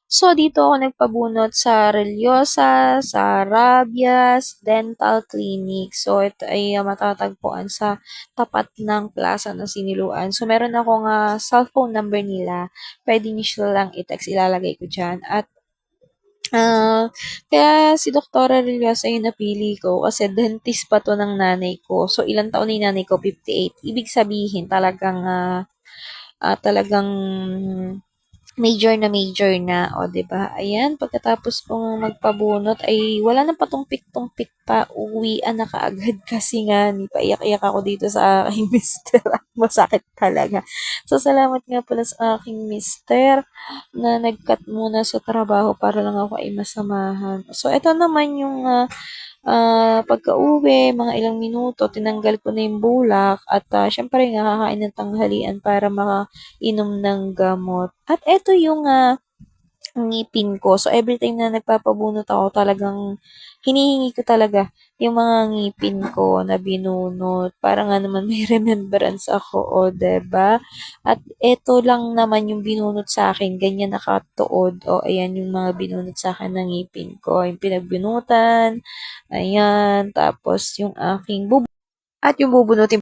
So, dito ako nagpabunot sa Relyosa, sa Rabias Dental Clinic. So, ito ay matatagpuan sa tapat ng Plaza ng Siniluan. So, meron akong cellphone number nila. Pwede niyo sila lang i-text, ilalagay ko dyan. At kaya si Doktora Relyosa yung napili ko kasi dentist pa to ng nanay ko. So, ilang taon na yung nanay ko? 58. Ibig sabihin, talagang major na, o 'di ba? Ayan, pagkatapos kong magpabunot ay wala ng patumpik-tumpik pa, uwian na kaagad kasi nga paiyak-iyak ako dito sa aking mister. Masakit talaga. So, salamat nga pala sa aking mister na nag-cut muna sa trabaho para lang ako ay masamahan. So, eto naman yung pagka-uwi, mga ilang minuto, tinanggal ko na yung bulak at syempre nga kakain ng tanghalian para makainom ng gamot. At eto yung ngipin ko. So, everytime na nagpapabunot ako, talagang hinihingi ko talaga yung mga ngipin ko na binunot. Para nga naman may remembrance ako, o, 'di ba? At eto lang naman yung binunot sa akin, ganyan nakatuod. O, ayan yung mga binunot sa akin ng ngipin ko. Yung pinagbinutan, ayan. Tapos yung aking at yung bubunutin